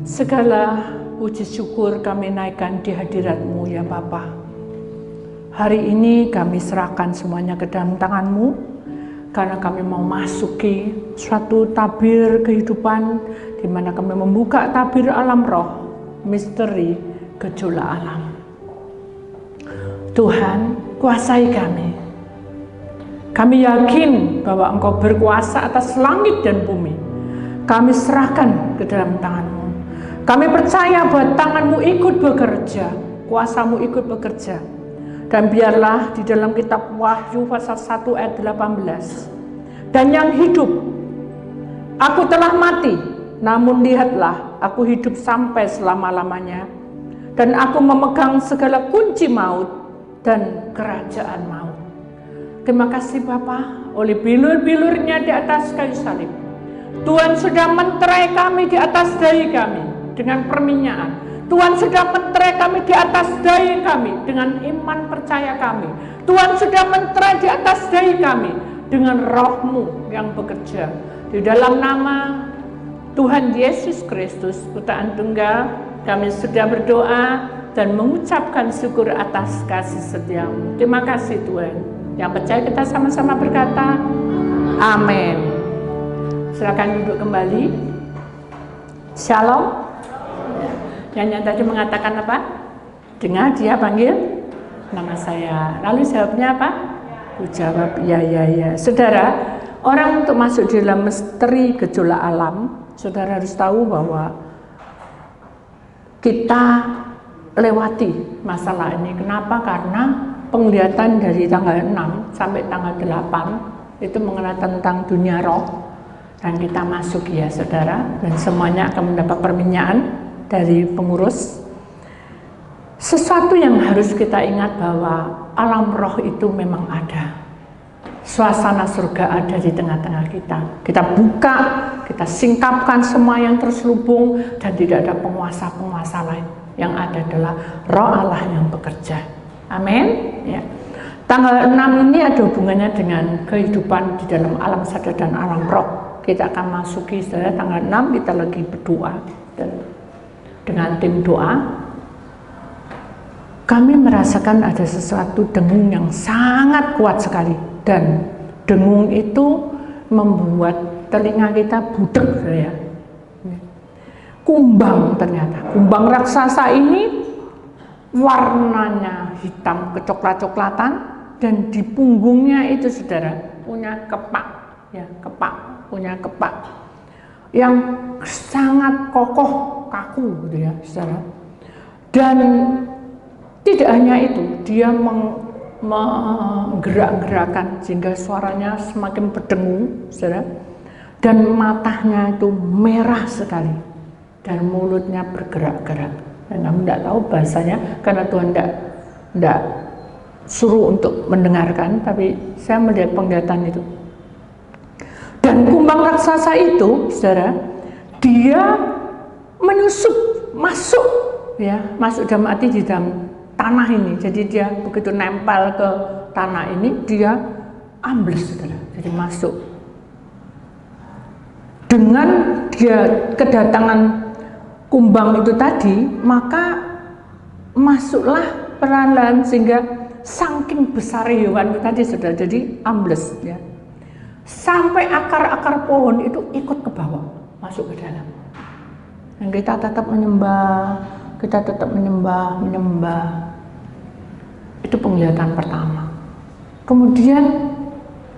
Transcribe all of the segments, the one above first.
Segala puji syukur kami naikkan di hadirat-Mu ya Bapa. Hari ini kami serahkan semuanya ke dalam tangan-Mu, karena kami mau masuki suatu tabir kehidupan di mana kami membuka tabir alam roh, misteri gejolak alam. Tuhan, kuasai kami. Kami yakin bahwa Engkau berkuasa atas langit dan bumi. Kami serahkan ke dalam tangan-Mu. Kami percaya bahwa tangan-Mu ikut bekerja, kuasa-Mu ikut bekerja. Dan biarlah di dalam kitab Wahyu pasal 1 ayat 18. Dan yang hidup, aku telah mati, namun lihatlah, aku hidup sampai selama-lamanya. Dan aku memegang segala kunci maut dan kerajaan maut. Terima kasih Bapa, oleh bilur-bilurnya di atas kayu salib, Tuhan sudah menterai kami di atas dahi kami dengan perminyakan. Tuhan sudah menterai kami di atas dahi kami dengan iman percaya kami. Tuhan sudah menterai di atas dahi kami dengan roh-Mu yang bekerja. Di dalam nama Tuhan Yesus Kristus, Putra Tunggal, kami sudah berdoa dan mengucapkan syukur atas kasih setia-Mu. Terima kasih Tuhan. Yang percaya kita sama-sama berkata, amin. Silakan duduk kembali. Shalom. Yang tadi mengatakan apa? Dengar dia panggil nama saya. Lalu jawabnya apa? Aku jawab ya. Saudara, orang untuk masuk di dalam misteri gejolak alam, saudara harus tahu bahwa kita lewati masalah ini. Kenapa? Karena penglihatan dari tanggal 6 sampai tanggal 8 itu mengenai tentang dunia roh, dan kita masuk ya saudara, dan semuanya akan mendapat perminyakan dari pengurus. Sesuatu yang harus kita ingat bahwa alam roh itu memang ada. Suasana surga ada di tengah-tengah kita. Kita buka, kita singkapkan semua yang terselubung, dan tidak ada penguasa-penguasa lain. Yang ada adalah roh Allah yang bekerja. Amin. Ya. Tanggal 6 ini ada hubungannya dengan kehidupan di dalam alam sadar dan alam roh. Kita akan masuki saudara, tanggal 6 kita lagi berdoa, dan dengan tim doa kami merasakan ada sesuatu dengung yang sangat kuat sekali, dan dengung itu membuat telinga kita budek ya. Kumbang, ternyata kumbang raksasa ini warnanya hitam kecoklat-coklatan, dan di punggungnya itu saudara punya kepak ya, punya kepak yang sangat kokoh, kaku gitu ya saudara. Dan tidak hanya itu, dia menggerak-gerakkan sehingga suaranya semakin berdengung saudara, dan matanya itu merah sekali, dan mulutnya bergerak-gerak. Kamu tidak tahu bahasanya karena Tuhan tidak suruh untuk mendengarkan, tapi saya melihat penglihatan itu. Dan kumbang raksasa itu, saudara, dia menyusup, masuk dalam arti di dalam tanah ini. Jadi dia begitu nempel ke tanah ini, dia ambles, saudara. Jadi masuk. Dengan dia kedatangan kumbang itu tadi, maka masuklah perlahan sehingga saking besar hewan itu tadi sudah jadi ambles ya, sampai akar-akar pohon itu ikut ke bawah masuk ke dalam. Dan kita tetap menyembah, itu penglihatan pertama. Kemudian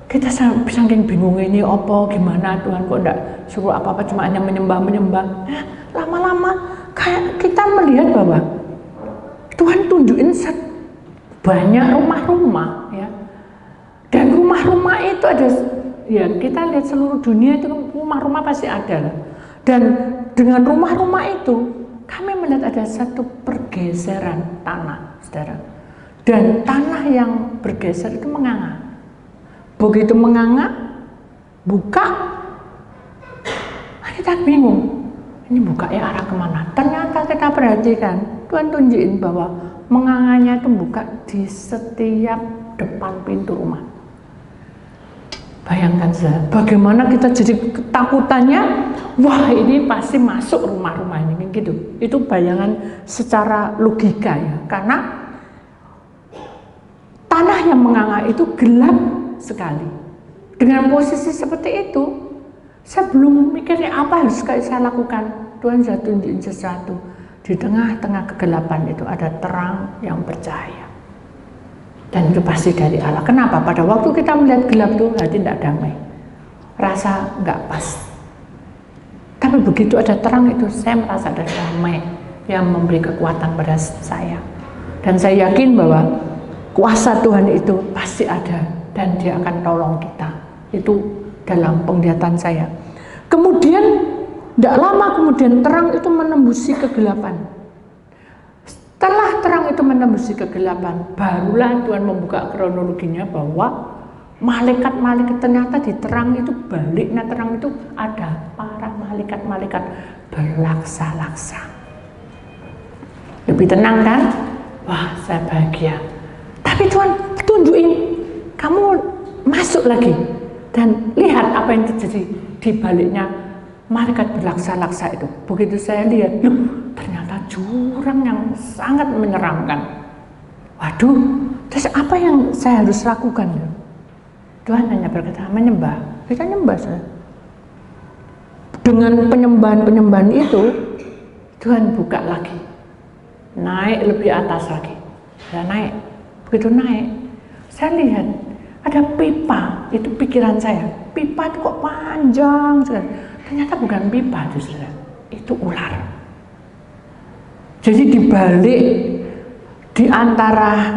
kita saking bingung, ini apa gimana Tuhan, kok enggak suruh apa-apa, cuma hanya menyembah. Lama-lama kayak kita melihat bahwa Tuhan tunjukin banyak rumah-rumah ya, dan rumah-rumah itu ada ya, kita lihat seluruh dunia itu rumah-rumah pasti ada, dan dengan rumah-rumah itu kami melihat ada satu pergeseran tanah saudara, dan tanah yang bergeser itu menganga. Begitu menganga, buka, kita bingung, ini buka ya arah kemana? Ternyata kita perhatikan, Tuhan tunjukin bahwa menganganya itu buka di setiap depan pintu rumah. Bayangkan saja, bagaimana kita jadi ketakutannya, wah ini pasti masuk rumah-rumah ini gitu. Itu bayangan secara logika ya, karena tanah yang menganga itu gelap sekali. Dengan posisi seperti itu, saya belum mikirnya apa harus saya lakukan. Tuhan sudah tunjukin sesuatu. Di tengah-tengah kegelapan itu ada terang yang bercahaya. Dan itu pasti dari Allah. Kenapa? Pada waktu kita melihat gelap itu hati tidak damai, rasa nggak pas. Tapi begitu ada terang itu saya merasa ada damai yang memberi kekuatan pada saya. Dan saya yakin bahwa kuasa Tuhan itu pasti ada dan Dia akan tolong kita. Itu dalam penglihatan saya. Kemudian tidak lama kemudian terang itu menembusi kegelapan. Setelah terang itu menembusi kegelapan, barulah Tuhan membuka kronologinya bahwa malaikat-malaikat ternyata di terang itu baliknya terang itu ada para malaikat-malaikat berlaksa-laksa. Lebih tenang kan? Wah, saya bahagia. Tapi Tuhan tunjukin, kamu masuk lagi dan lihat apa yang terjadi di baliknya malaikat berlaksa-laksa itu. Begitu saya lihat, ternyata jurang yang sangat menyeramkan. Waduh, terus apa yang saya harus lakukan? Tuhan hanya berkata, menyembah. Kita nyembah saja. Dengan penyembahan-penyembahan itu, Tuhan buka lagi. Naik lebih atas lagi. Saya naik. Begitu naik, saya lihat ada pipa. Itu pikiran saya. Pipa itu kok panjang sekali. Ternyata bukan pipa itu, itu ular. Jadi dibalik di antara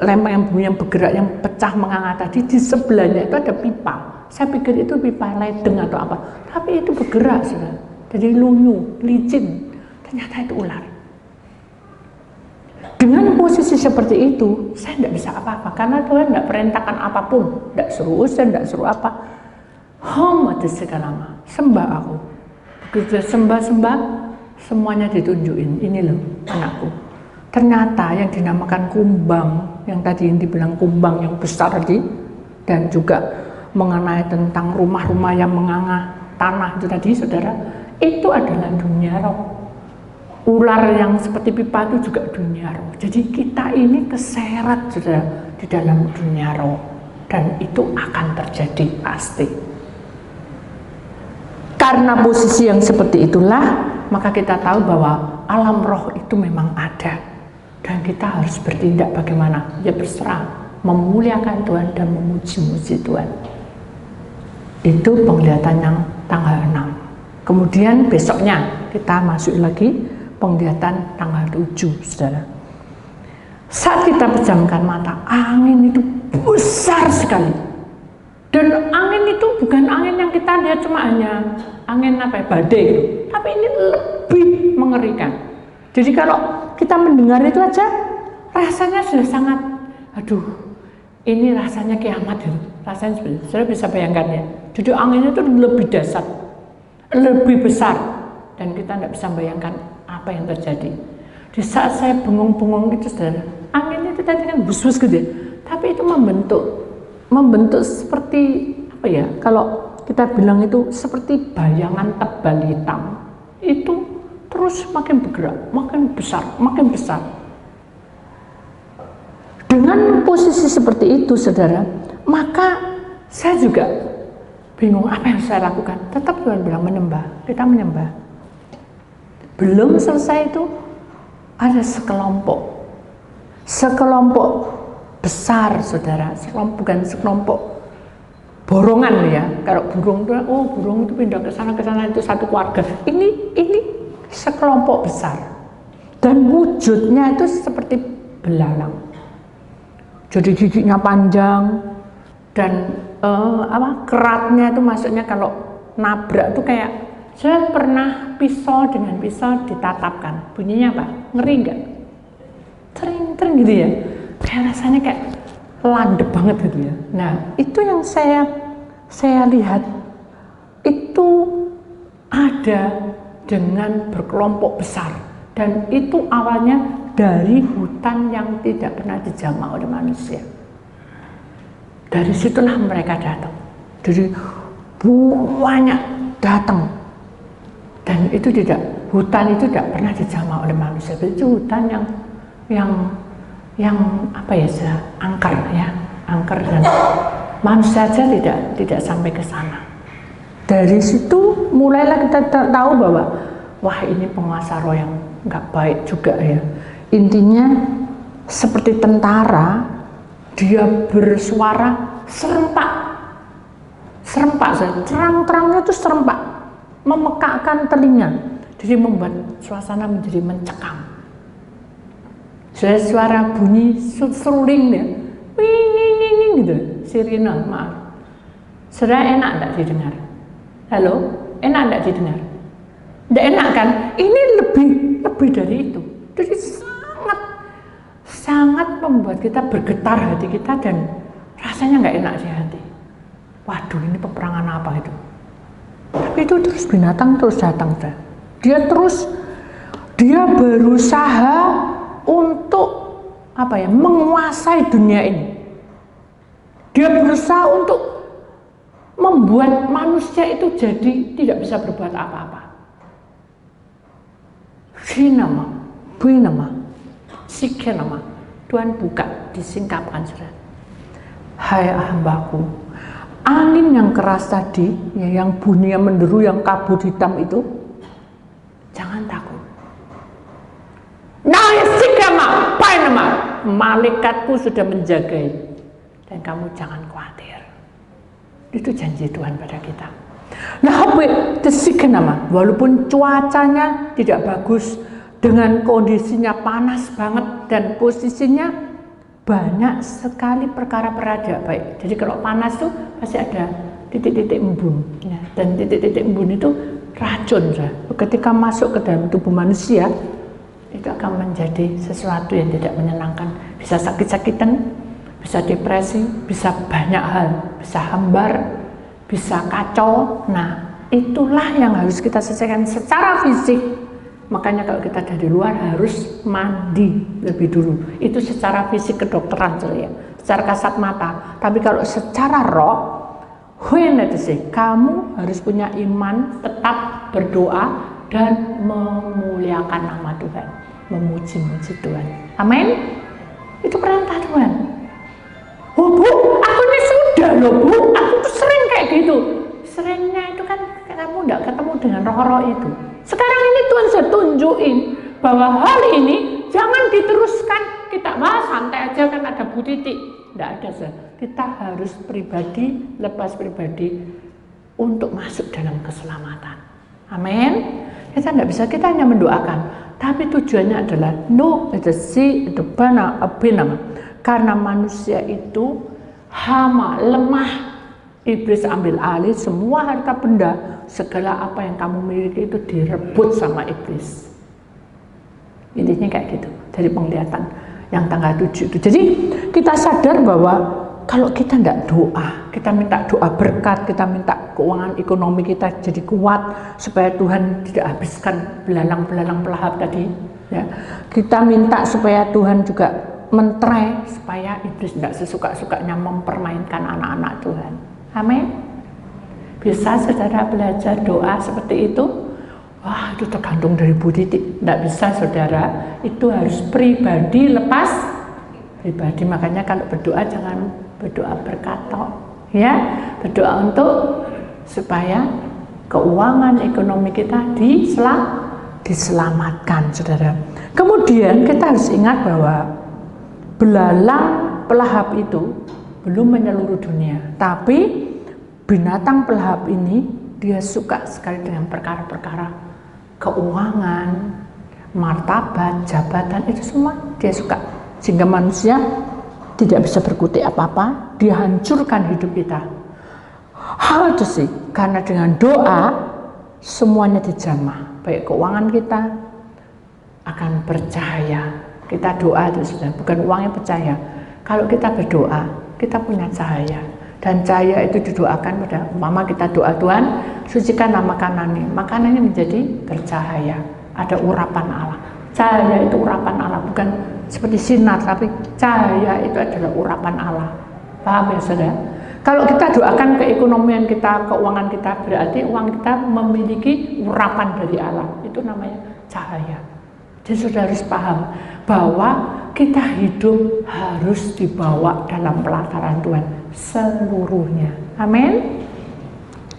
lempeng bumi yang bergerak yang pecah menganga tadi, di sebelahnya itu ada pipa. Saya pikir itu pipa ledeng atau apa, tapi itu bergerak sudah. Jadi lunyu, licin. Ternyata itu ular. Dengan posisi seperti itu, saya tidak bisa apa-apa karena Tuhan tidak perintahkan apapun, tidak suruh usaha, tidak suruh apa. Mati segala sembah aku. Begitu sembah, semuanya ditunjukin. Ini loh anakku. Ternyata yang dinamakan kumbang, yang tadi yang dibilang kumbang yang besar tadi, dan juga mengenai tentang rumah-rumah yang menganga tanah itu tadi, saudara, itu adalah dunia roh. Ular yang seperti pipa itu juga dunia roh. Jadi kita ini keseret, saudara, di dalam dunia roh, dan itu akan terjadi pasti. Karena posisi yang seperti itulah, maka kita tahu bahwa alam roh itu memang ada. Dan kita harus bertindak bagaimana? Ya berserah, memuliakan Tuhan dan memuji-muji Tuhan. Itu penglihatan yang tanggal 6. Kemudian besoknya kita masuk lagi penglihatan tanggal 7, saudara. Saat kita pejamkan mata, angin itu besar sekali. Dan angin itu bukan angin yang kita lihat cuma hanya angin apa ya, badai gitu. Tapi ini lebih mengerikan. Jadi kalau kita mendengar itu aja rasanya sudah sangat, aduh, ini rasanya kiamat gitu. Rasanya seperti itu. Saudara bisa bayangkan ya. Jadi anginnya itu lebih dahsyat, lebih besar, dan kita tidak bisa bayangkan apa yang terjadi. Di saat saya bengong-bengong itu, saudara, angin itu tadi kan bus-bus gitu ya. Tapi itu membentuk seperti apa ya, kalau kita bilang itu seperti bayangan tebal hitam. Itu terus makin bergerak, makin besar, makin besar. Dengan posisi seperti itu, saudara, maka saya juga bingung apa yang saya lakukan. Tetap Tuhan bilang menyembah, kita menyembah. Belum selesai itu ada sekelompok besar, saudara, bukan sekelompok borongan ya. Kalau burung itu, burung itu pindah ke sana itu satu keluarga. Ini sekelompok besar, dan wujudnya itu seperti belalang. Jadi giginya panjang dan keratnya itu, maksudnya kalau nabrak itu kayak, saya pernah pisau dengan pisau ditatapkan, bunyinya apa? Ngeri nggak? Tering gitu ya. Kayak rasanya kayak landep banget gitu ya. Nah, itu yang saya lihat itu ada dengan berkelompok besar, dan itu awalnya dari hutan yang tidak pernah dijamah oleh manusia. Dari situlah mereka datang. Jadi banyak datang, dan itu hutan itu tidak pernah dijamah oleh manusia. Itu hutan yang apa ya, angker ya, angker, dan manusia saja tidak sampai ke sana. Dari situ mulailah kita tahu bahwa wah, ini penguasa roh yang nggak baik juga ya. Intinya seperti tentara, dia bersuara serempak, terang-terangnya itu serempak, memekakkan telinga, jadi membuat suasana menjadi mencekam. Suara bunyi seruling ya, wing gitu, sirine, maaf. Sudah enak enggak didengar? Halo, enak enggak didengar? Enggak enak kan? Ini lebih dari itu. Jadi sangat membuat kita bergetar hati kita, dan rasanya nggak enak di hati. Waduh, ini peperangan apa itu? Tapi itu terus binatang terus datang. Dia berusaha untuk apa ya, menguasai dunia ini. Dia berusaha untuk membuat manusia itu jadi tidak bisa berbuat apa-apa. Binama, Sikenama, Tuhan buka, disingkapkan saudara. Hai hambaku, angin yang keras tadi, ya, yang bunyinya menderu, yang kabut hitam itu, jangan takut. Nah, Sikama, Painama, malaikatku sudah menjagai, dan kamu jangan khawatir. Itu janji Tuhan pada kita. Nah, Sikenama, walaupun cuacanya tidak bagus, dengan kondisinya panas banget dan posisinya banyak sekali perkara-perkara tidak baik. Jadi kalau panas tuh pasti ada titik-titik embun, ya. Dan titik-titik embun itu racun. Ya. Ketika masuk ke dalam tubuh manusia, itu akan menjadi sesuatu yang tidak menyenangkan. Bisa sakit-sakitan, bisa depresi, bisa banyak hal, bisa hambar, bisa kacau. Nah, itulah yang harus kita selesaikan secara fisik. Makanya kalau kita dari luar harus mandi lebih dulu. Itu secara fisik kedokteran saja, secara kasat mata. Tapi kalau secara roh, kamu harus punya iman, tetap berdoa dan memuliakan nama Tuhan, memuji-muji Tuhan. Amin. Itu perintah Tuhan. Oh Bu, aku ini sudah loh Bu, aku tuh sering kayak gitu. Seringnya itu kan kamu tidak ketemu dengan roh-roh itu. Sekarang ini Tuhan saya tunjukin bahwa hal ini jangan diteruskan. Kita santai aja kan ada Bu Titi. Tidak ada, kita harus pribadi, lepas pribadi untuk masuk dalam keselamatan. Amin. Kita tidak bisa, kita hanya mendoakan. Tapi tujuannya adalah karena manusia itu hama, lemah. Iblis ambil alih semua harta benda, segala apa yang kamu miliki itu direbut sama iblis. Intinya kayak gitu dari penglihatan yang tanggal 7 itu. Jadi kita sadar bahwa kalau kita tidak doa, kita minta doa berkat, kita minta keuangan ekonomi kita jadi kuat supaya Tuhan tidak habiskan belalang-belalang pelahap tadi, ya. Kita minta supaya Tuhan juga menterai supaya iblis tidak sesuka-sukanya mempermainkan anak-anak Tuhan. Amin. Bisa saudara belajar doa seperti itu? Wah, itu tergantung dari Bu Titi. Tidak bisa saudara, itu harus pribadi lepas pribadi. Makanya kalau berdoa jangan berdoa berkata, ya, berdoa untuk supaya keuangan ekonomi kita diselamatkan, saudara. Kemudian kita harus ingat bahwa belalang pelahap itu belum menyeluruh dunia, tapi binatang pelahap ini dia suka sekali dengan perkara-perkara keuangan, martabat, jabatan, itu semua dia suka, sehingga manusia tidak bisa berkutik apa-apa, dia hancurkan hidup kita. Hal itu sih, karena dengan doa semuanya dijamah, baik keuangan kita akan bercahaya. Kita doa itu sudah, bukan uangnya bercahaya. Kalau kita berdoa, kita punya cahaya, dan cahaya itu didoakan pada mama kita doa, Tuhan sucikanlah makanannya menjadi bercahaya, ada urapan Allah. Cahaya itu urapan Allah, bukan seperti sinar, tapi cahaya itu adalah urapan Allah. Paham ya saudara? Kalau kita doakan keekonomian kita, keuangan kita, berarti uang kita memiliki urapan dari Allah. Itu namanya cahaya. Jadi saudara harus paham bahwa kita hidup harus dibawa dalam pelataran Tuhan seluruhnya. Amin.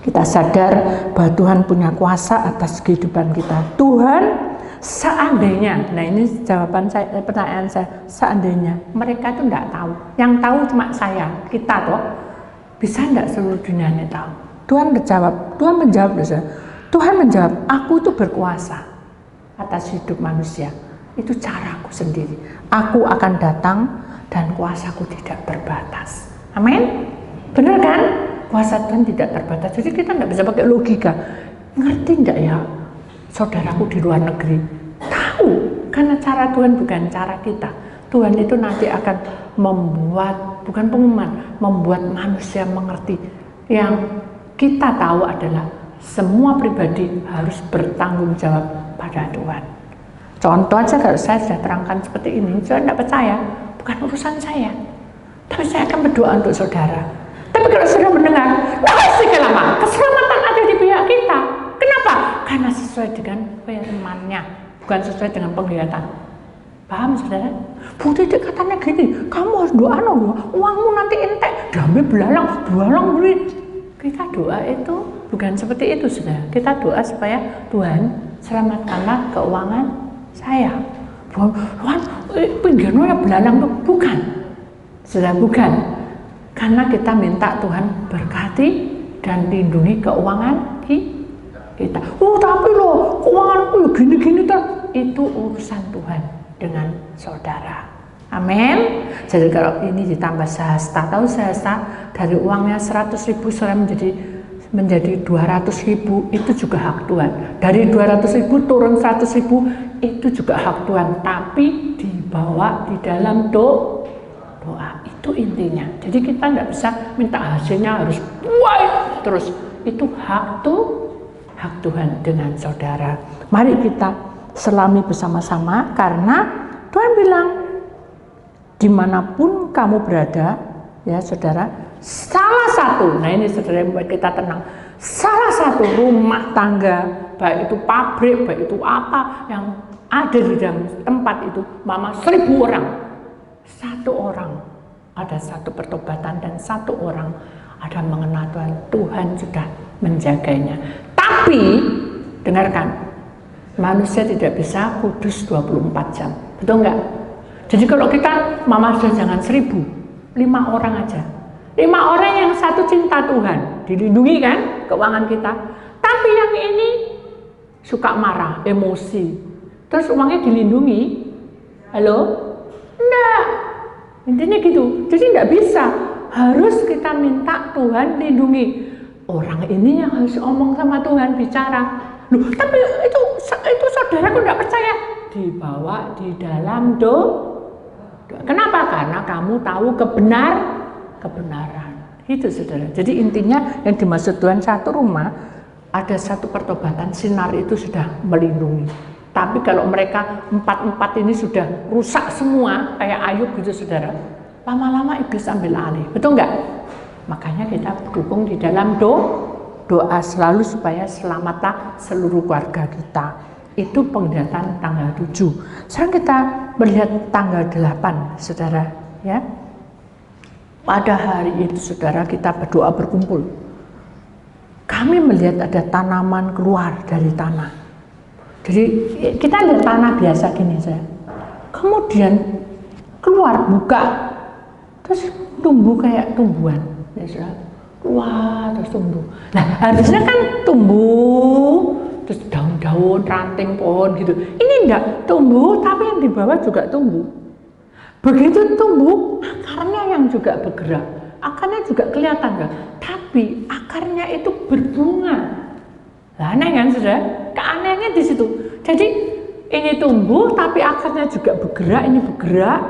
Kita sadar bahwa Tuhan punya kuasa atas kehidupan kita. Tuhan seandainya, nah ini jawaban saya, pertanyaan saya, seandainya mereka itu tidak tahu, yang tahu cuma saya, kita toh, bisa tidak seluruh dunia ini tahu? Tuhan menjawab, Tuhan menjawab, aku itu berkuasa atas hidup manusia, itu caraku sendiri. Aku akan datang dan kuasaku tidak terbatas. Amin. Benar kan? Kuasa Tuhan tidak terbatas. Jadi kita tidak bisa pakai logika. Ngerti tidak ya saudaraku di luar negeri? Tahu, karena cara Tuhan bukan cara kita. Tuhan itu nanti akan membuat, bukan pengumuman, membuat manusia mengerti. Yang kita tahu adalah semua pribadi harus bertanggung jawab pada Tuhan. Contoh aja, kalau saya sudah terangkan seperti ini, saya tidak percaya, bukan urusan saya. Tapi saya akan berdoa untuk saudara. Tapi kalau saudara mendengar, keselamatan ada di pihak kita. Kenapa? Karena sesuai dengan firman-Nya, bukan sesuai dengan penglihatan. Paham saudara? Bu Titik katanya gini, kamu harus doa uangmu nanti entek, damai belalang beri. Kita doa itu bukan seperti itu saudara. Kita doa supaya Tuhan selamatkanlah keuangan saya. Tuhan, pinggirnya belalang tuh bukan. Saudara, bukan. Karena kita minta Tuhan berkati dan lindungi keuangan kita. Tapi loh, keuanganku gini-gini tuh. Itu urusan Tuhan dengan saudara. Amin. Jadi kalau ini ditambah sehasta, tahu sehasta dari uangnya 100.000 saudara menjadi 200.000, itu juga hak Tuhan. Dari 200.000 turun 100.000, itu juga hak Tuhan. Tapi dibawa di dalam doa. Itu intinya. Jadi kita tidak bisa minta hasilnya harus baik terus. Itu hak Tuhan dengan saudara. Mari kita selami bersama-sama, karena Tuhan bilang dimanapun kamu berada, ya saudara, salah satu, nah ini saudara yang buat kita tenang, salah satu rumah tangga, baik itu pabrik, baik itu apa yang ada di dalam tempat itu, mama 1.000 orang, satu orang ada satu pertobatan dan satu orang ada mengenal Tuhan. Tuhan sudah menjaganya. Tapi dengarkan, manusia tidak bisa kudus 24 jam, betul nggak? Jadi kalau kita mama sudah jangan 1.000, 5 orang aja. 5 orang yang satu cinta Tuhan, dilindungi kan keuangan kita. Tapi yang ini suka marah, emosi, terus uangnya dilindungi. Halo? Enggak. Intinya gitu. Jadi enggak bisa. Harus kita minta Tuhan lindungi. Orang ini yang harus omong sama Tuhan, bicara. Loh, tapi itu saudaraku enggak percaya. Dibawa di dalam doa. Kenapa? Karena kamu tahu kebenaran. Itu saudara. Jadi intinya yang dimaksud Tuhan satu rumah, ada satu pertobatan, sinar itu sudah melindungi. Tapi kalau mereka 4 ini sudah rusak semua, kayak Ayub gitu saudara, lama-lama iblis ambil alih, betul nggak? Makanya kita dukung di dalam doa selalu supaya selamatlah seluruh keluarga kita. Itu penglihatan tanggal 7. Sekarang kita melihat tanggal 8, saudara, ya. Pada hari itu saudara kita berdoa berkumpul. Kami melihat ada tanaman keluar dari tanah. Jadi kita lihat tanah biasa gini saja. Kemudian keluar, buka, terus tumbuh kayak tumbuhan, ya, keluar terus tumbuh. Nah harusnya kan tumbuh, terus daun-daun, ranting pohon gitu. Ini enggak tumbuh, tapi yang di bawah juga tumbuh. Begitu tumbuh, akarnya yang juga bergerak, akarnya juga kelihatan kan? Tapi akarnya itu berbunga. Lah aneh kan saudara? Keanehannya di situ. Jadi ini tumbuh tapi akarnya juga bergerak, ini bergerak,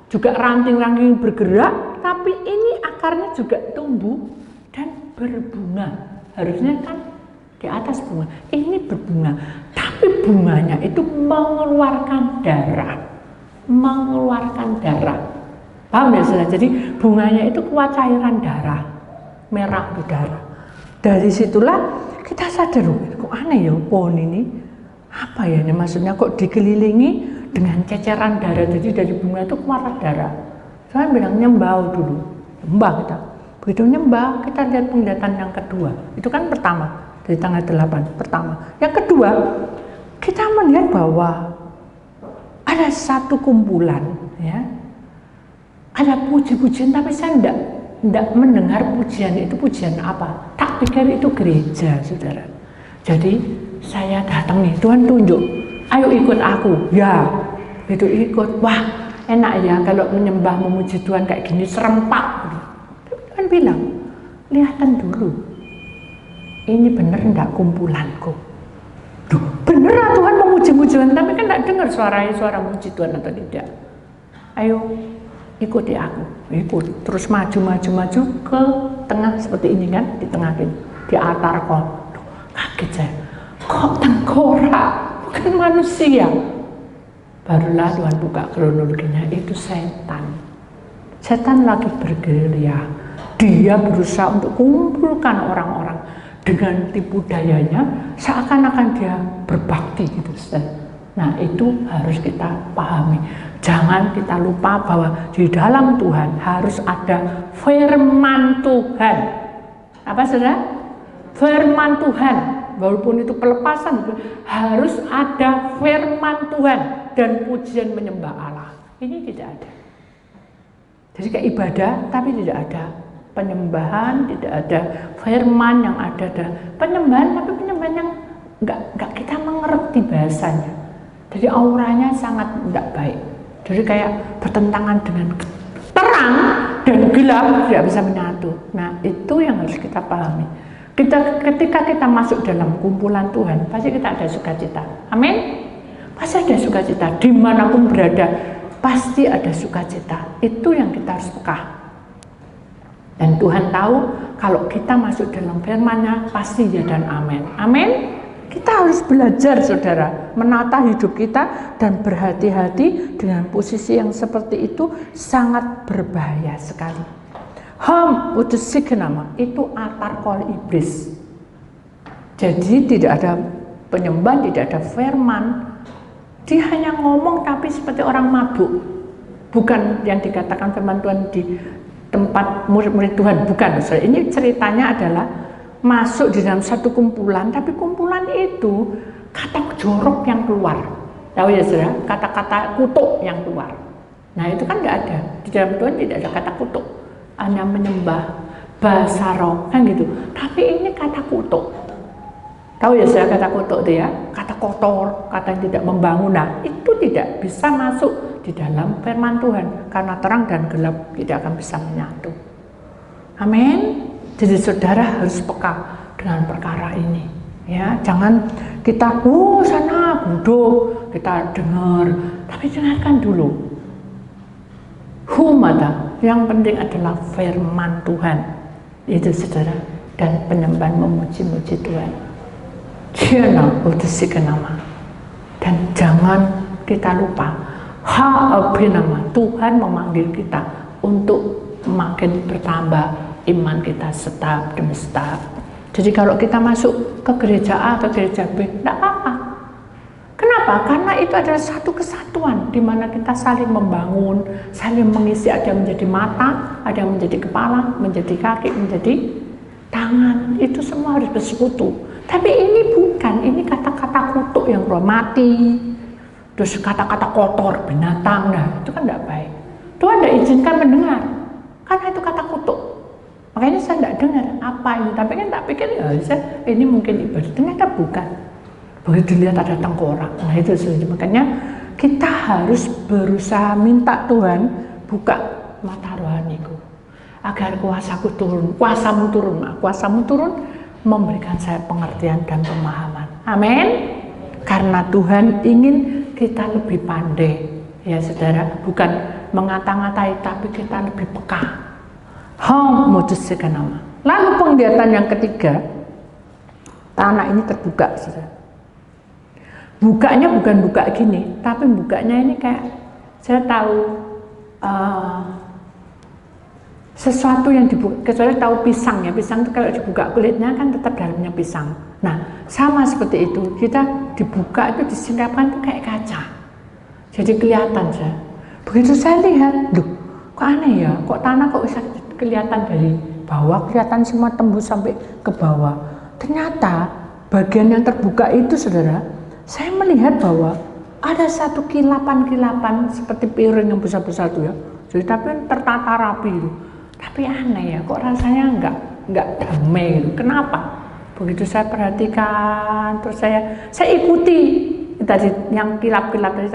juga ranting-ranting bergerak, tapi ini akarnya juga tumbuh dan berbunga. Harusnya kan di atas bunga, ini berbunga, tapi bunganya itu mengeluarkan darah. Paham ya saudara? Jadi bunganya itu keluar cairan darah. merah berdarah. Dari situlah kita sadar, kok aneh ya pohon ini, apa ya ini maksudnya, kok dikelilingi dengan ceceran darah, jadi dari bunga itu keluar darah. Saya bilang nyembah dulu, nyembah kita. Begitu nyembah, kita lihat penglihatan yang kedua. Itu kan pertama, dari tanggal 8, pertama. Yang kedua, kita melihat bahwa ada satu kumpulan, ya, ada puji-pujian, tapi saya tidak mendengar pujian itu pujian apa. Tak pikir itu gereja, saudara. Jadi saya datang nih, Tuhan tunjuk, ayo ikut aku. Ya, itu ikut. Wah, enak ya kalau menyembah memuji Tuhan kayak gini, serempak. Tuhan bilang, lihatan dulu, ini bener enggak kumpulanku. Duh, bener lah Tuhan memuji-muji Tuhan, tapi kan enggak dengar suara muji Tuhan atau tidak. Ayo ikuti aku, ikut. Terus maju ke tengah seperti ini kan, di tengah ini, di altar kol. Kaget saya, kok tengkorak, bukan manusia. Barulah Tuhan buka kronologinya, itu setan. Setan lagi bergerilya, dia berusaha untuk kumpulkan orang-orang dengan tipu dayanya, seakan-akan dia berbakti gitu. Nah itu harus kita pahami. Jangan kita lupa bahwa di dalam Tuhan harus ada firman Tuhan. Apa saudara? Firman Tuhan. Walaupun itu pelepasan, harus ada firman Tuhan dan pujian menyembah Allah. Ini tidak ada. Jadi kayak ibadah tapi tidak ada penyembahan, tidak ada firman yang ada penyembahan, tapi penyembahan yang enggak kita mengerti bahasanya. Jadi auranya sangat tidak baik. Jadi kayak bertentangan dengan terang dan gelap, tidak bisa menyatu. Nah itu yang harus kita pahami. Ketika kita masuk dalam kumpulan Tuhan, pasti kita ada sukacita. Amin. Pasti ada sukacita, dimanapun berada pasti ada sukacita. Itu yang kita harus peka. Dan Tuhan tahu kalau kita masuk dalam firman-Nya pasti ya dan amin. Amin. Kita harus belajar saudara, menata hidup kita dan berhati-hati dengan posisi yang seperti itu, sangat berbahaya sekali. Utusikenama itu altar kol iblis. Jadi tidak ada penyembahan, tidak ada firman. Dia hanya ngomong tapi seperti orang mabuk. Bukan yang dikatakan firman Tuhan di tempat murid-murid Tuhan, bukan. Ini ceritanya adalah masuk di dalam satu kumpulan, tapi kumpulan itu kata jorok yang keluar. Tahu ya saudara, kata-kata kutuk yang keluar. Nah itu kan nggak ada. Di dalam Tuhan tidak ada kata kutuk. Hanya menyembah, bahasa roh, kan gitu. Tapi ini kata kutuk. Tahu ya saya kata kutuk itu ya, kata kotor, kata yang tidak membangun. Nah itu tidak bisa masuk di dalam firman Tuhan, karena terang dan gelap tidak akan bisa menyatu. Amin. Jadi saudara harus peka dengan perkara ini. Ya, jangan kita sana bodoh, kita dengar, tapi dengarkan dulu. Humada, yang penting adalah firman Tuhan. Itu saudara, dan penyembahan memuji-muji Tuhan. Dan jangan kita lupa, Tuhan memanggil kita untuk makin bertambah iman kita setahap demi setahap. Jadi kalau kita masuk ke gereja A atau gereja B, tidak apa-apa. Kenapa? Karena itu adalah satu kesatuan di mana kita saling membangun, saling mengisi. Ada yang menjadi mata, ada yang menjadi kepala, menjadi kaki, menjadi tangan. Itu semua harus bersekutu. Tapi ini bukan, ini kata-kata kutuk yang keluar, mati, terus kata-kata kotor, binatang. Nah itu kan tidak baik. Tuhan tidak izinkan mendengar, karena itu kata kutuk. Makanya saya tidak dengar apa ini, tapi kan tak pikir ya ini mungkin ibadah, ternyata bukan. Begitu dilihat ada tengkorak, nah itu saja. Makanya kita harus berusaha minta Tuhan buka mata rohaniku, agar kuasaku turun, kuasamu turun, memberikan saya pengertian dan pemahaman. Amin. Karena Tuhan ingin kita lebih pandai, ya saudara, bukan mengata-ngatai, tapi kita lebih peka. Lalu penglihatan yang ketiga, tanah ini terbuka, saudara. Bukanya bukan buka gini, tapi bukanya ini kayak saya tahu sesuatu yang dibuka, kecuali tahu pisang ya, pisang itu kalau dibuka kulitnya kan tetap dalamnya pisang. Nah, sama seperti itu, kita dibuka itu disingkapkan itu kayak kaca, jadi kelihatan saja. Begitu saya lihat, loh, kok aneh ya, kok tanah kok bisa kelihatan dari bawah, kelihatan semua tembus sampai ke bawah. Ternyata bagian yang terbuka itu, saudara, saya melihat bahwa ada satu kilapan-kilapan seperti piring yang besar-besar itu ya, jadi tapi tertata rapi itu. Tapi aneh ya, kok rasanya nggak damai gitu. Kenapa? Begitu saya perhatikan, terus saya ikuti tadi yang kilap-kilap tadi,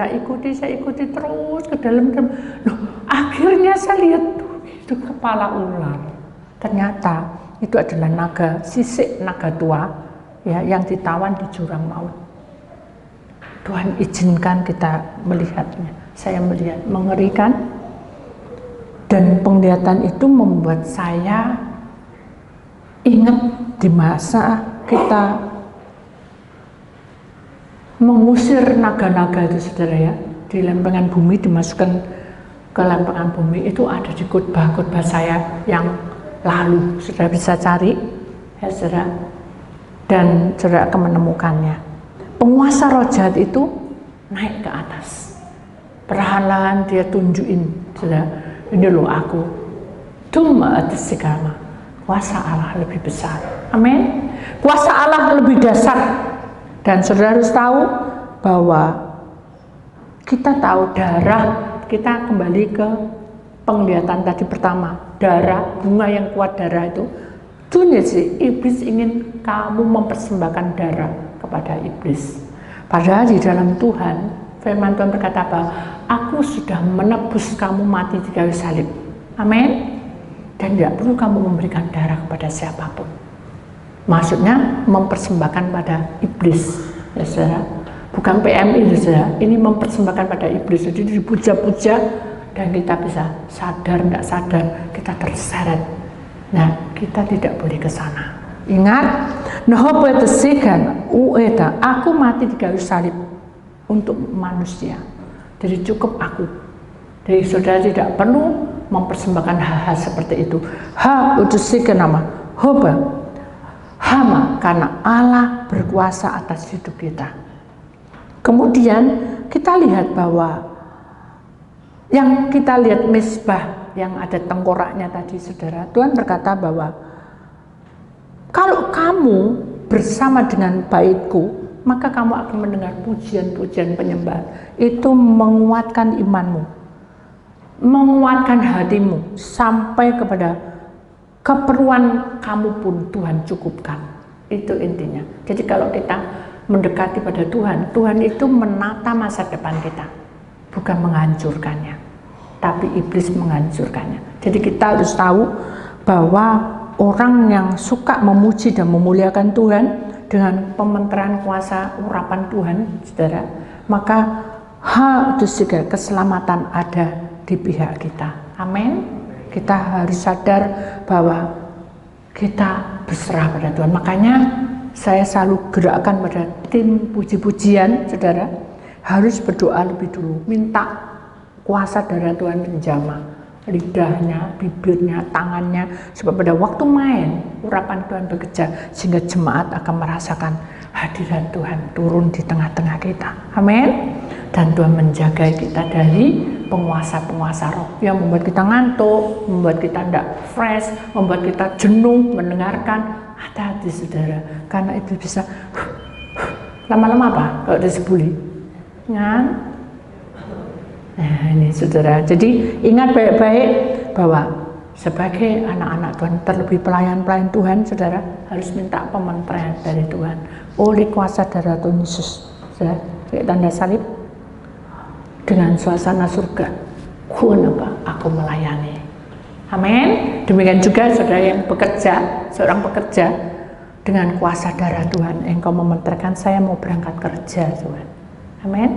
saya ikuti terus ke dalam. Loh, akhirnya saya lihat tuh, itu kepala ular. Ternyata itu adalah naga, sisik naga tua ya, yang ditawan di jurang maut. Tuhan izinkan kita melihatnya. Saya melihat, mengerikan. Dan penglihatan itu membuat saya ingat di masa kita mengusir naga-naga itu, saudara ya, di lempengan bumi, dimasukkan ke lempengan bumi. Itu ada di khotbah-khotbah saya yang lalu, saudara bisa cari ya, saudara, dan saudara akan menemukannya. Penguasa roh jahat itu naik ke atas, perlahan-lahan dia tunjukin, saudara, ini loh aku, Duma atas segala, kuasa Allah lebih besar. Amin. Kuasa Allah lebih dasar. Dan saudara harus tahu bahwa kita tahu darah, kita kembali ke penglihatan tadi pertama, darah, bunga yang kuat darah itu. Dunia sih, iblis ingin kamu mempersembahkan darah kepada iblis. Padahal di dalam Tuhan, firman Tuhan berkata bahwa aku sudah menebus kamu mati di kayu salib. Amin. Dan tidak perlu kamu memberikan darah kepada siapapun. Maksudnya mempersembahkan pada iblis, ya saudara. Bukan PMI, ya saudara. Ini mempersembahkan pada iblis. Jadi dipuja-puja dan kita bisa sadar nggak sadar kita terseret. Nah, kita tidak boleh ke sana. Ingat, aku mati di kayu salib untuk manusia. Jadi cukup aku. Jadi saudara tidak perlu mempersembahkan hal-hal seperti itu. Hama, karena Allah berkuasa atas hidup kita. Kemudian kita lihat bahwa yang kita lihat mezbah yang ada tengkoraknya tadi, saudara, Tuhan berkata bahwa kalau kamu bersama dengan baitku, maka kamu akan mendengar pujian-pujian penyembahan. Itu menguatkan imanmu, menguatkan hatimu, sampai kepada keperluan kamu pun Tuhan cukupkan. Itu intinya. Jadi kalau kita mendekati pada Tuhan, Tuhan itu menata masa depan kita, bukan menghancurkannya, tapi iblis menghancurkannya. Jadi kita harus tahu bahwa orang yang suka memuji dan memuliakan Tuhan dengan pementeran kuasa urapan Tuhan, saudara, maka itu juga keselamatan ada di pihak kita. Amin. Kita harus sadar bahwa kita berserah pada Tuhan. Makanya saya selalu gerakkan pada tim puji-pujian, saudara, harus berdoa lebih dulu, minta kuasa dari Tuhan menjamah lidahnya, bibirnya, tangannya, sebab pada waktu main urapan Tuhan bekerja, sehingga jemaat akan merasakan hadirat Tuhan turun di tengah-tengah kita. Amin. Dan Tuhan menjaga kita dari penguasa-penguasa roh yang membuat kita ngantuk, membuat kita tidak fresh, membuat kita jenuh mendengarkan. Hati-hati, saudara, karena itu bisa lama-lama apa kalau disebuli kan. Nah ini, saudara, jadi ingat baik-baik bahwa sebagai anak-anak Tuhan, terlebih pelayan-pelayan Tuhan, saudara, harus minta pementeran dari Tuhan oleh kuasa darah Tuhan Yesus, saudara, kayak tanda salib. Dengan suasana surga, aku melayani. Amin. Demikian juga saudara yang bekerja, seorang pekerja, dengan kuasa darah Tuhan, engkau mementerkan, saya mau berangkat kerja, Tuhan. Amin.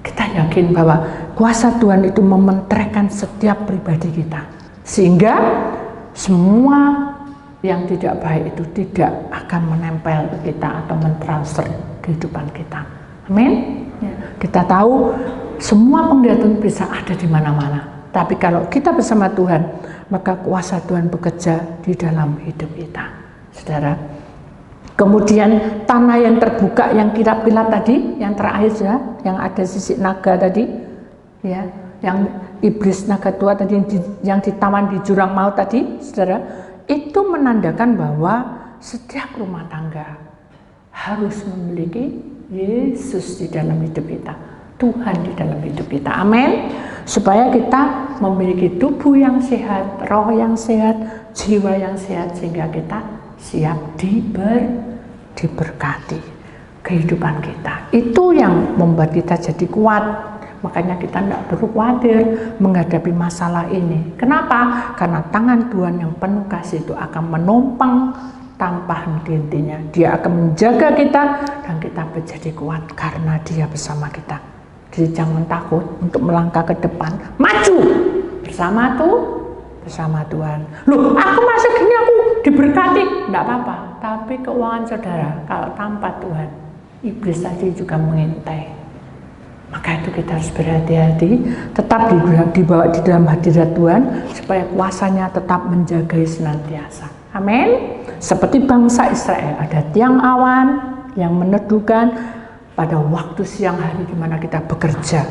Kita yakin bahwa kuasa Tuhan itu mementerkan setiap pribadi kita, sehingga semua yang tidak baik itu tidak akan menempel ke kita atau mentransfer kehidupan kita. Amin. Ya. Kita tahu semua penglihatan bisa ada di mana-mana. Tapi kalau kita bersama Tuhan, maka kuasa Tuhan bekerja di dalam hidup kita, saudara. Kemudian tanah yang terbuka, yang kilap-kilap tadi, yang terakhir ya, yang ada sisik naga tadi, ya, yang iblis naga tua tadi, yang ditawan di jurang maut tadi, saudara, itu menandakan bahwa setiap rumah tangga harus memiliki Yesus di dalam hidup kita, Tuhan di dalam hidup kita, amin. Supaya kita memiliki tubuh yang sehat, roh yang sehat, jiwa yang sehat, sehingga kita siap diberkati kehidupan kita. Itu yang membuat kita jadi kuat. Makanya kita tidak perlu khawatir menghadapi masalah ini. Kenapa? Karena tangan Tuhan yang penuh kasih itu akan menopang tanpa henti-hentinya. Dia akan menjaga kita dan kita menjadi kuat karena Dia bersama kita. Jadi jangan takut untuk melangkah ke depan, maju bersama Tuhan. Loh, aku masa gini aku diberkati? Tidak apa-apa. Tapi keuangan saudara, kalau tanpa Tuhan, iblis tadi juga mengintai. Maka itu kita harus berhati-hati, tetap dibawa di dalam hadirat Tuhan, supaya kuasanya tetap menjaga senantiasa. Amin. Seperti bangsa Israel, ada tiang awan yang meneduhkan pada waktu siang hari di mana kita bekerja.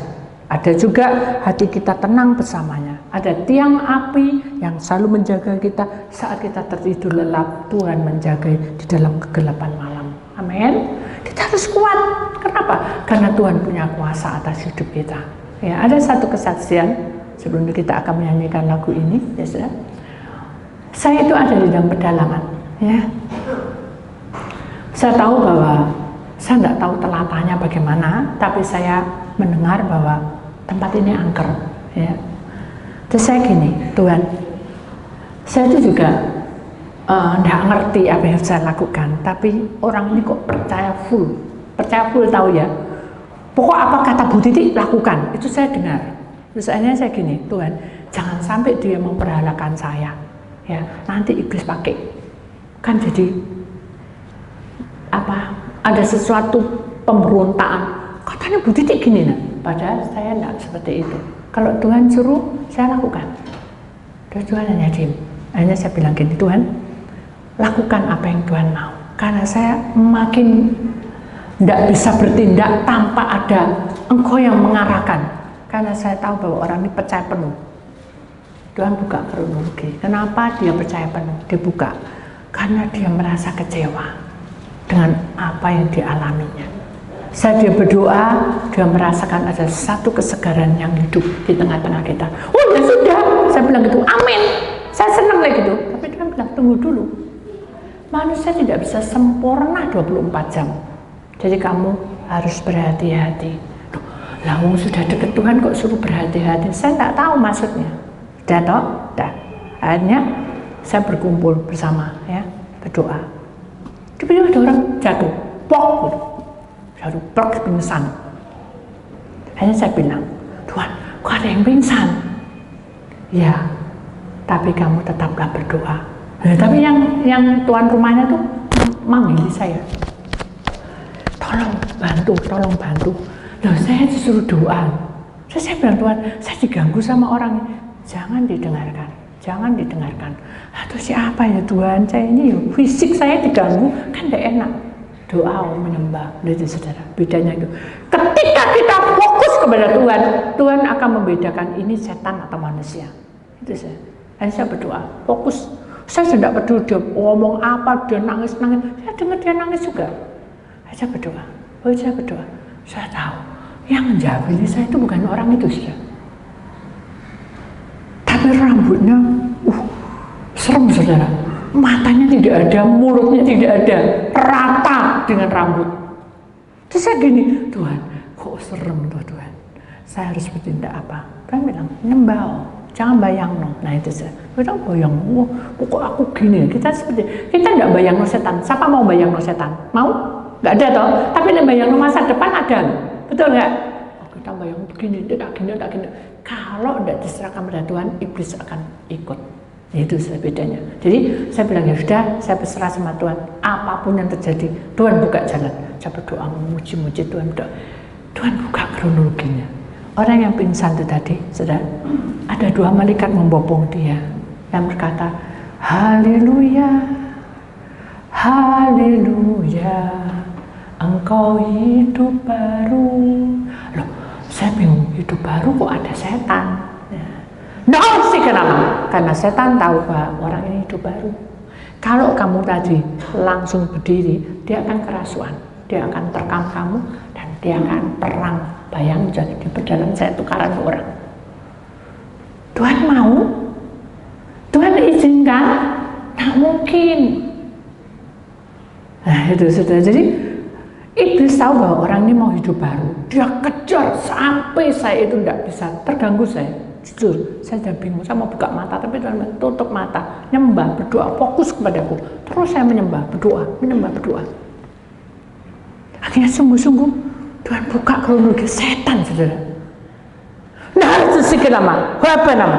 Ada juga hati kita tenang bersamanya. Ada tiang api yang selalu menjaga kita saat kita tertidur lelap. Tuhan menjaga di dalam kegelapan malam. Amin. Kita harus kuat. Kenapa? Karena Tuhan punya kuasa atas hidup kita. Ya, ada satu kesaksian sebelum kita akan menyanyikan lagu ini, ya sudah. Saya itu ada di dalam pedalaman, ya. Saya tahu bahwa saya tidak tahu telatahnya bagaimana, tapi saya mendengar bahwa tempat ini angker, ya. Terus saya gini, Tuhan, saya itu juga tidak ngerti apa yang saya lakukan, tapi orang ini kok percaya full tahu ya. Pokok apa kata Bu Titi lakukan, itu saya dengar. Terus akhirnya saya gini, Tuhan, jangan sampai dia memperhalakan saya, ya. Nanti iblis pakai, kan jadi apa? Ada sesuatu pemberontakan. Katanya Bu Titi gini, nah. Padahal saya tidak seperti itu. Kalau Tuhan suruh, saya lakukan. Terus Tuhan hanya diam. Akhirnya saya bilang gini, Tuhan, lakukan apa yang Tuhan mau. Karena saya makin tidak bisa bertindak tanpa ada Engkau yang mengarahkan. Karena saya tahu bahwa orang ini percaya penuh. Tuhan buka kronologi. Kenapa dia percaya penuh? Dia buka. Karena dia merasa kecewa dengan apa yang dialaminya. Saat dia berdoa, dia merasakan ada satu kesegaran yang hidup di tengah-tengah kita. Oh ya sudah, saya bilang gitu, amin. Saya senang lagi gitu. Tapi Tuhan bilang, tunggu dulu. Manusia tidak bisa sempurna 24 jam. Jadi kamu harus berhati-hati. Lah wong sudah dekat Tuhan kok suruh berhati-hati. Saya tidak tahu maksudnya. Sudah toh? Sudah. Akhirnya saya berkumpul bersama, ya, berdoa. Tiba-tiba ada orang jatuh, pok, jatuh, plak, pingsan. Akhirnya saya bilang, Tuhan, kok ada yang pingsan? Ya, tapi kamu tetaplah berdoa. Nah, tapi yang tuan rumahnya tuh manggil saya, tolong bantu. Loh, saya disuruh doa. Terus saya bilang, Tuhan, saya diganggu sama orang. Jangan didengarkan. Atau siapa ya Tuhan, saya ini fisik saya diganggu, kan tidak enak. Doa menyembah, lihat saudara, bedanya itu. Ketika kita fokus kepada Tuhan, Tuhan akan membedakan ini setan atau manusia. Itu saya. Akhirnya saya berdoa, fokus. Saya tidak peduli dia ngomong apa, dia nangis. Saya dengar dia nangis juga. Saya berdoa. Saya tahu yang menjawab saya itu bukan orang itu, saudara. Tapi rambutnya, serem saudara. Matanya tidak ada, mulutnya tidak ada, rata dengan rambut. Terus saya gini, Tuhan, kok serem tuh Tuhan. Saya harus bertindak apa? Tuhan bilang, nyembah, jangan bayang no. Nah itu saya bilang bayang, pokok aku gini. Kita tidak bayang no setan. Siapa mau bayang no setan? Mau? Nggak ada toh. Tapi bayang no masa depan ada, betul nggak? Kita bayang begini, tidak gini. Kalau tidak diserahkan pada Tuhan, iblis akan ikut. Itu bedanya. Jadi saya bilang ya sudah, saya berserah sama Tuhan. Apapun yang terjadi, Tuhan buka jalan. Saya berdoa memuji-muji Tuhan. Tuhan buka kronologinya. Orang yang pingsan itu tadi, saudara, ada 2 malaikat membopong dia yang berkata, haleluya, haleluya, engkau hidup baru. Loh, saya bingung, hidup baru kok ada setan? No, sih kenapa? Karena setan tahu bahwa orang ini hidup baru. Kalau kamu tadi langsung berdiri, dia akan kerasuan, dia akan terkam kamu, dan dia akan perang. Bayang jadi di perjalanan saya tukaran orang. Tuhan mau? Tuhan izinkan? Tak mungkin. Nah itu sudah. Jadi iblis tahu bahwa orang ini mau hidup baru. Dia kejar sampai saya itu tidak bisa terganggu saya. Jujur, saya sudah bingung. Saya mau buka mata, tapi Tuhan tutup mata, nyembah, berdoa, fokus kepadaku. Terus saya menyembah, berdoa, berdoa. Akhirnya sungguh-sungguh Tuhan buka kronologi setan, saudara. Nah, itu sih kenapa? Apa nama?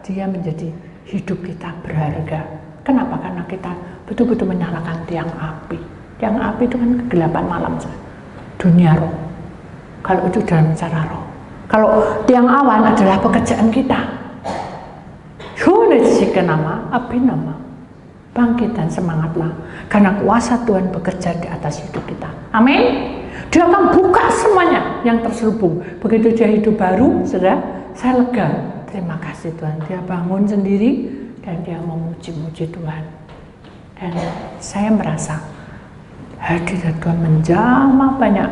Dia menjadi hidup kita berharga. Kenapa? Karena kita betul-betul menyalakan tiang api. Tiang api itu kan kegelapan malam, saudara. Dunia roh. Kalau itu dalam cara roh. Kalau tiang awan adalah pekerjaan kita. Sih kenapa? Api nama. Bangkit dan semangatlah. Karena kuasa Tuhan bekerja di atas hidup kita. Amin. Dia akan buka semuanya yang terselubung. Begitu dia hidup baru, saudara, saya lega. Terima kasih Tuhan. Dia bangun sendiri dan dia memuji-muji Tuhan. Dan saya merasa hadirat Tuhan menjamah banyak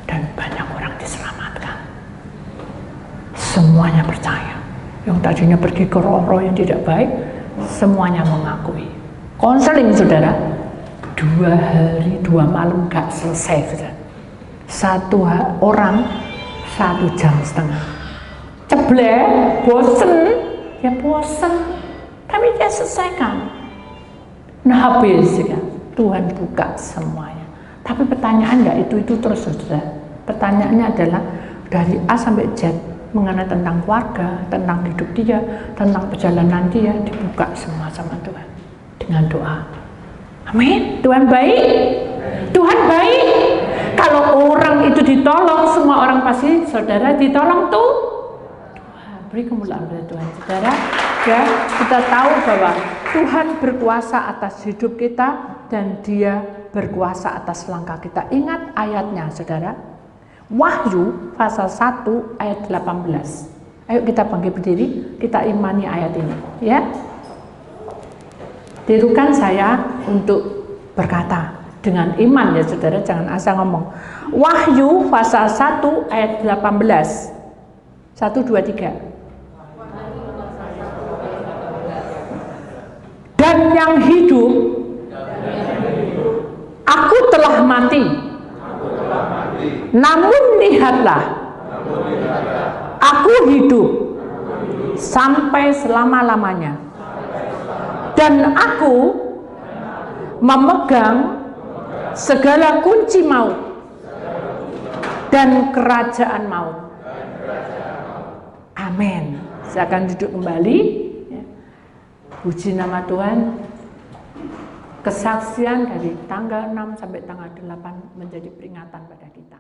dan banyak orang diselamatkan. Semuanya percaya. Yang tadinya pergi ke roh-roh yang tidak baik, semuanya mengakui. Konseling, saudara, 2 hari 2 malam gak selesai, saudara. 1 orang 1 jam setengah. Ceblek, bosen, ya bosen, tapi dia selesaikan. Nah habis ya, Tuhan buka semuanya. Tapi pertanyaan enggak itu terus, saudara. Pertanyaannya adalah dari A sampai Z, mengenai tentang keluarga, tentang hidup dia, tentang perjalanan dia, dibuka semua sama Tuhan dengan doa. Amin. Tuhan baik. Tuhan baik. Kalau orang itu ditolong, semua orang pasti, saudara, ditolong tuh. Tuhan, beri kemuliaan pada Tuhan, saudara. Ya, kita tahu bahwa Tuhan berkuasa atas hidup kita dan Dia berkuasa atas langkah kita. Ingat ayatnya, saudara. Wahyu pasal 1 ayat 18. Ayo kita bangkit berdiri, kita imani ayat ini, ya. Tirukan saya untuk berkata dengan iman, ya saudara, jangan asal ngomong. Wahyu pasal 1 ayat 18. 1, 2, 3. Dan yang hidup, aku telah mati. Namun lihatlah, aku hidup sampai selama-lamanya. Dan aku memegang segala kunci maut dan kerajaan maut. Amin. Saya akan duduk kembali. Puji nama Tuhan. Kesaksian dari tanggal 6 sampai tanggal 8 menjadi peringatan pada kita.